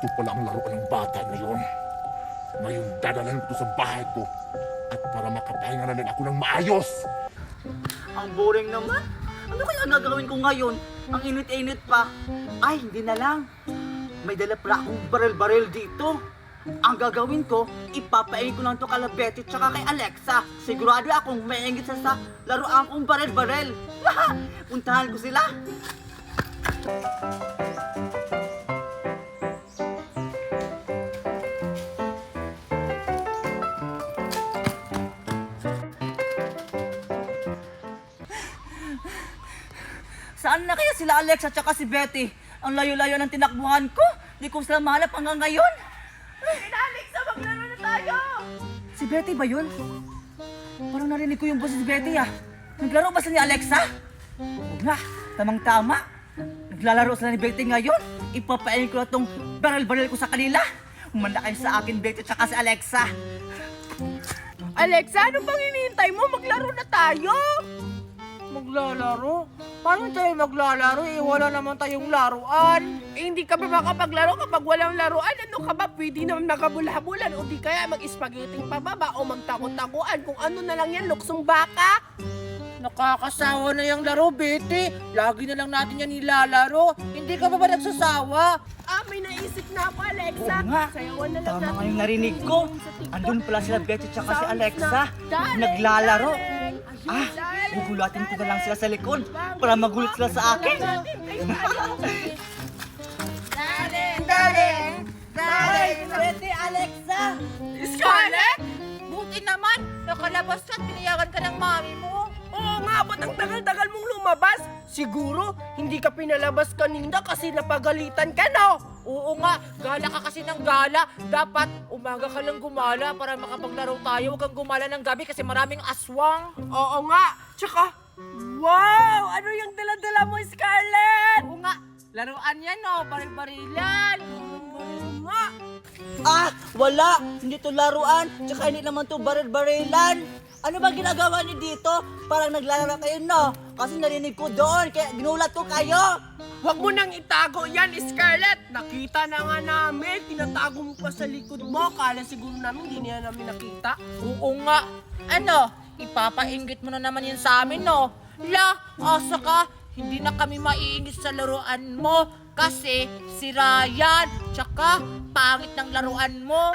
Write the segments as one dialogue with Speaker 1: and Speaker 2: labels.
Speaker 1: Ito pala ang laruan ng bata na yon. Ngayon dadalhin ko sa bahay ko at para makapahinga na rin ako ng maayos.
Speaker 2: Ang boring naman. Ano kaya gagawin ko ngayon? Ang init-init pa. Ay, hindi na lang. May dala pala akong baril-baril dito. Ang gagawin ko, ipapaingin ko lang to kala Betty tsaka kay Alexa. Sigurado akong maingit sa laruan kong baril-baril. Puntahan ko sila. Saan na kaya sila Alexa tsaka si Betty? Ang layo-layo ng tinakbuhan ko. Di ko sila mahanap hanggang ngayon.
Speaker 3: Alexa, maglaro na tayo!
Speaker 2: Si Betty ba yun? Parang narinig ko yung boses ni Betty ah. Naglaro ba sila ni Alexa? Oo nga, tamang-tama. Naglalaro sila ni Betty ngayon. Ipapain ko na tong baril-baril ko sa kanila. Umanda kayo sa akin, Betty tsaka si Alexa.
Speaker 3: Alexa, ano bang hinihintay mo? Maglaro na tayo! Maglalaro? Paano tayo maglalaro? Eh, wala naman tayong laruan. Eh, hindi ka ba makapaglaro kapag walang laruan? Ano ka ba? Pwede naman makabula-bulan o di kaya mag-spaghetting pababa o magtakot-takuan. Kung ano na lang yan, luksong baka. Nakakasawa na yung laro, Betty. Lagi na lang natin yan nilalaro. Hindi ka ba nagsasawa? Ah, may naisip na ako, Alexa.
Speaker 2: Oo nga.
Speaker 3: Sayawan na lang
Speaker 2: Tama
Speaker 3: natin
Speaker 2: nga yung
Speaker 3: yung
Speaker 2: narinig
Speaker 3: video
Speaker 2: ko.
Speaker 3: sa TikTok.
Speaker 2: Andun pala sila Betty tsaka si
Speaker 3: Sounds
Speaker 2: Alexa.
Speaker 3: na. Darling,
Speaker 2: Naglalaro.
Speaker 3: darling.
Speaker 2: Ah,
Speaker 3: Darling,
Speaker 2: gugulatin ko na lang sila sa likod
Speaker 3: darling.
Speaker 2: para magulat sila sa akin.
Speaker 3: Darling, darling, darling.
Speaker 2: Betty, Alexa!
Speaker 3: Scarlett?
Speaker 4: Buti naman, nakalabas ka at pinayagan ka ng mami mo.
Speaker 3: Oo nga, ba't ang tagal-tagal mong lumabas? Siguro, hindi ka pinalabas kanina kasi napagalitan ka, no?
Speaker 4: Oo nga, gala ka kasi ng gala. Dapat umaga ka lang gumala para makapaglaro tayo. Huwag kang gumala ng gabi kasi maraming aswang.
Speaker 3: Oo nga, tsaka, wow! Ano yung dala-dala mo, Scarlett?
Speaker 4: Oo nga, laruan yan no, baril-barilan.
Speaker 3: Oo nga.
Speaker 2: Ah, wala! Hindi to laruan, tsaka hindi naman to baril-barilan. Ano ba ginagawa niyo dito? Parang naglalaro kayo, no? Kasi narinig ko doon, kaya ginulat ko kayo.
Speaker 3: Huwag mo nang itago yan, Scarlett. Nakita na nga namin. Tinatago mo pa sa likod mo. Kala siguro namin, hindi niya namin nakita.
Speaker 4: Oo nga, ano, ipapainggit mo na naman yun sa amin no. La, asa ka, hindi na kami maiingit sa laruan mo kasi si Ryan, tsaka pangit ng laruan mo.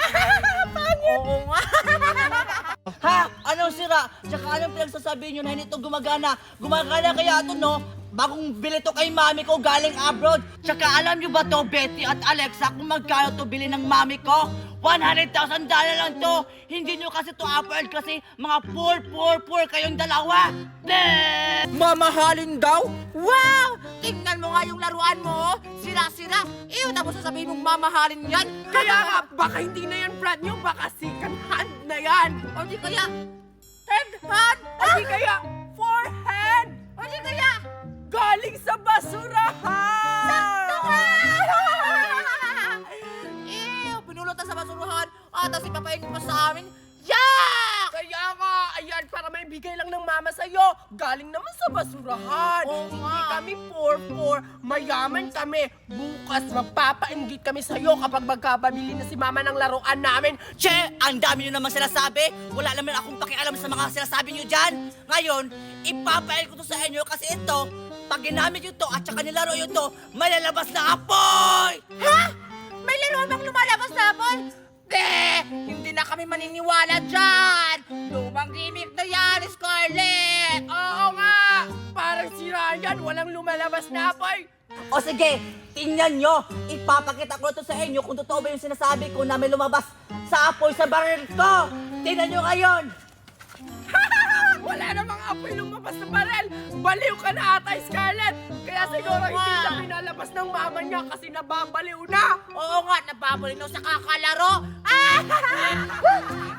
Speaker 4: Pangit! Oo nga.
Speaker 2: Ha? Anong sira? Tsaka anong pinagsasabi niyo na hindi to gumagana? Gumagana kaya to, no? Bagong bili to kay mami ko galing abroad. Tsaka alam niyo ba to, Betty at Alexa, kung magkano to bili ng mami ko? $100,000 lang to. Hindi niyo kasi to afford kasi mga poor kayong dalawa. Bleh!
Speaker 3: Mamahalin daw?
Speaker 4: Wow! Tingnan mo nga yung laruan mo. Sira-sira. Ew, tapos sasabihin mong mamahalin yan.
Speaker 3: Kaya nga, baka hindi na yan brand new, baka second hand na yan.
Speaker 4: O di kaya,
Speaker 3: Third hand? O di kaya, forehand?
Speaker 4: o di kaya,
Speaker 3: Galing sa basurahan!
Speaker 4: Ew, pinulot na sa basuruhan. Tapos ipapaingin mo sa amin. Yak!
Speaker 3: Kaya nga, ayan, para may bigay lang ng mama sa'yo. Galing naman sa basurahan.
Speaker 4: Oo
Speaker 3: Hindi
Speaker 4: nga.
Speaker 3: kami poor, mayaman kami. Bukas magpapainggit kami sa'yo kapag magkababili na si mama ng laruan namin.
Speaker 2: Che, ang dami niyo naman sinasabi. Wala naman akong pakialam sa mga sinasabi niyo dyan. Ngayon, ipapail ko to sa inyo kasi ito, pag ginamit nyo to at saka nilaro nyo to, malalabas na apoy!
Speaker 4: Ha? May laruan bang lumalabas na hapon? Hindi na kami maniniwala dyan! Lumang gimmick na yan, Scarlett!
Speaker 3: Oo nga, parang si Ryan, walang lumalabas na apoy.
Speaker 2: O sige, tingnan nyo. Ipapakita ko to sa inyo kung totoo ba yung sinasabi ko na may lumabas sa apoy sa baril ko. Tingnan nyo ngayon.
Speaker 3: Wala namang apoy lumabas sa barel. Baliw ka na ata, Scarlett. Kaya siguro hindi siya pinalabas ng mama niya kasi nababaliw na.
Speaker 4: Oo nga, nababalik sa kakalaro.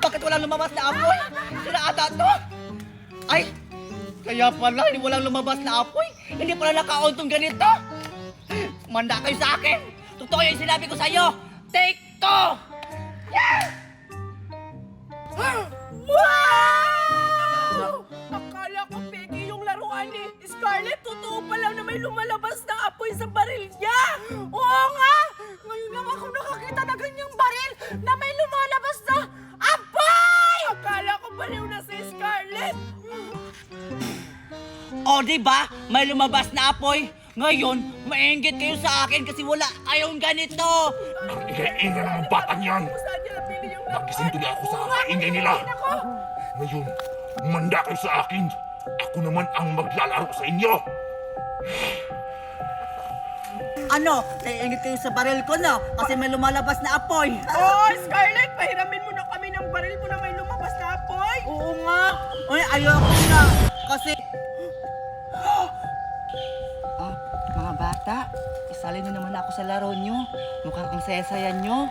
Speaker 2: Bakit walang lumabas na apoy? Sila ata to? Ay, kaya pala walang lumabas na apoy. Hindi pala nakaon tong ganito. Manda kayo sa akin. Totoo yung sinabi ko sa'yo. Take to!
Speaker 3: Wow! Akala ko peki yung laruan ni Scarlett. Totoo pa lang na may lumalabas na apoy sa baril niya. Oo nga! Ngayon lang ako nakakita
Speaker 2: O, di ba? May lumabas na apoy. Ngayon, mainggit kayo sa akin kasi wala kayong ganito.
Speaker 1: Ang ingay-ingay ng mga batang yan.
Speaker 3: Saan niya nabili yung
Speaker 1: Nagising tuloy ako sa ingay nila. Ngayon, manda kayo sa akin. Ako naman ang maglalaro sa inyo.
Speaker 2: Ano? Naiingit kayo sa baril ko, no? Kasi may lumalabas na apoy.
Speaker 3: Oh, Scarlett, pahiramin mo na kami ng baril mo na may lumabas na apoy.
Speaker 2: Oo nga. Uy, ayoko na. Kasi... mga bata, isali niyo naman ako sa laro niyo. Mukhang ang saya-saya niyo.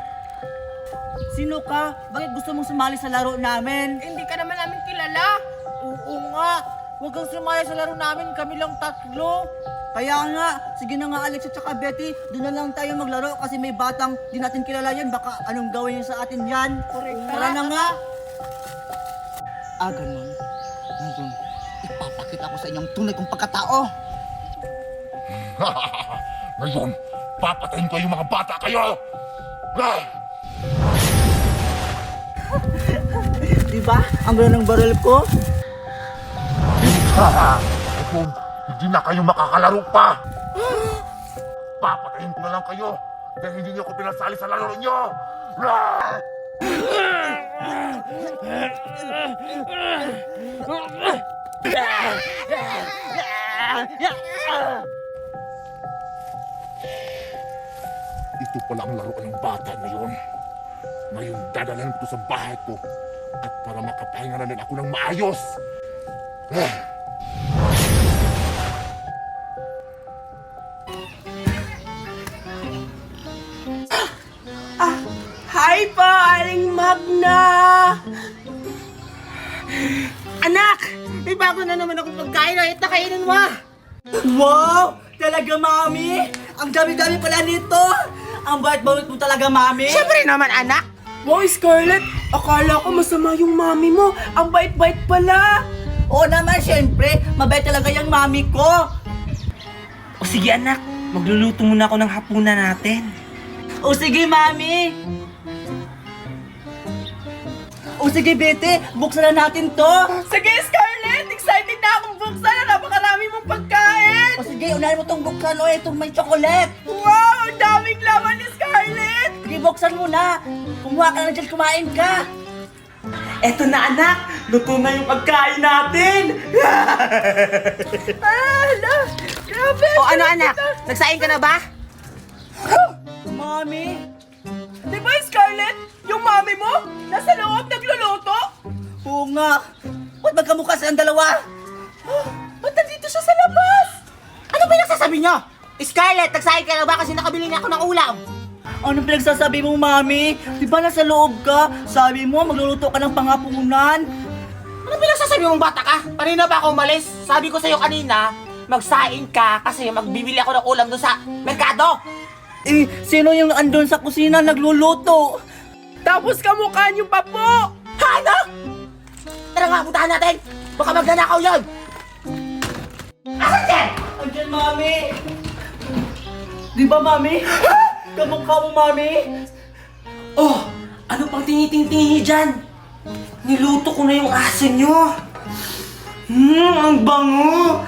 Speaker 2: Sino ka? Bakit gusto mong sumali sa laro namin?
Speaker 3: Hindi ka naman namin kilala.
Speaker 4: Oo nga. Huwag kang sumali sa laro namin. Kami lang tatlo.
Speaker 2: Kaya nga, sige na nga Alex at saka Betty, doon na lang tayo maglaro kasi may batang di natin kilala yan. Baka anong gawin niyo sa atin yan? Tara na nga. Ganun. Ngayon, ipapakita ko sa inyong tunay kong pagkatao.
Speaker 1: Ngayon, papatayin ko yung mga bata kayo. Ah!
Speaker 2: Diba? Ang ganda ng baril ko.
Speaker 1: Kung hindi na kayo makakalaro pa. Papatayin ko na lang kayo dahil hindi niyo ako pinasali sa laro niyo. Ah! Ito pala ang laruan ng bata ngayon. Ngayon dadalhin ko sa bahay ko at para makapahinga na rin ako ng maayos. Ah!
Speaker 3: Hi po, Aling Magna! Anak! May bago na naman akong pagkain. Ito, kainin mo!
Speaker 2: Wow! Talaga, Mami! Ang dami-dami pala nito! Ang bait-bait mo talaga, Mami!
Speaker 3: Siyempre naman, anak! Wow, Scarlett! Akala ko masama yung mami mo. Ang bait-bait pala!
Speaker 2: Oo naman, syempre! Mabait talaga yung Mami ko!
Speaker 5: O sige anak, magluluto muna ako ng hapunan natin.
Speaker 2: O sige, Mami! O sige, Betty! Buksan na natin to!
Speaker 3: Sige, Scarlett! Excited na akong buksan na napakarami mong pagkain!
Speaker 2: O sige, unahin mo tong buksan o itong may chocolate!
Speaker 3: Wow! Ang daming laman ni Scarlett!
Speaker 2: Sige, buksan mo na! Kumuha ka na dyan, kumain ka!
Speaker 5: Eto na anak, luto na yung pagkain natin.
Speaker 3: Hala! Grabe!
Speaker 4: O ano anak? Nagsaing ka na ba?
Speaker 2: Mami!
Speaker 3: Di ba, Scarlett? Yung mami mo? Nasa loob nagluluto?
Speaker 2: Oo nga! Ba't magkamukha silang dalawa?
Speaker 3: Ba't nandito siya sa labas?
Speaker 4: Ano ba yung nagsasabi nyo? Scarlett, nagsaing ka na ba kasi nakabili na ako ng ulam?
Speaker 2: Anong pinagsasabi mo, Mami? Di ba nasa loob ka? Sabi mo, magluluto ka ng pangapunan.
Speaker 4: Ano pinagsasabi mong bata ka? Kanina ba ako umalis? Sabi ko sa'yo kanina, magsaing ka kasi magbibili ako ng ulam doon sa merkado.
Speaker 2: Eh, sino yung andun sa kusina nagluluto?
Speaker 3: Tapos kamukha niyo pa po!
Speaker 4: Ano? Tara nga, puntahan natin. Baka magnanakaw yun. Asan yan?
Speaker 2: Andyan, Mami! Di ba, Mami? Kamukha mo, Mami?
Speaker 5: Oh, ano pang tiniting-tingin niyo dyan? Niluto ko na yung aso niyo. Ang bango!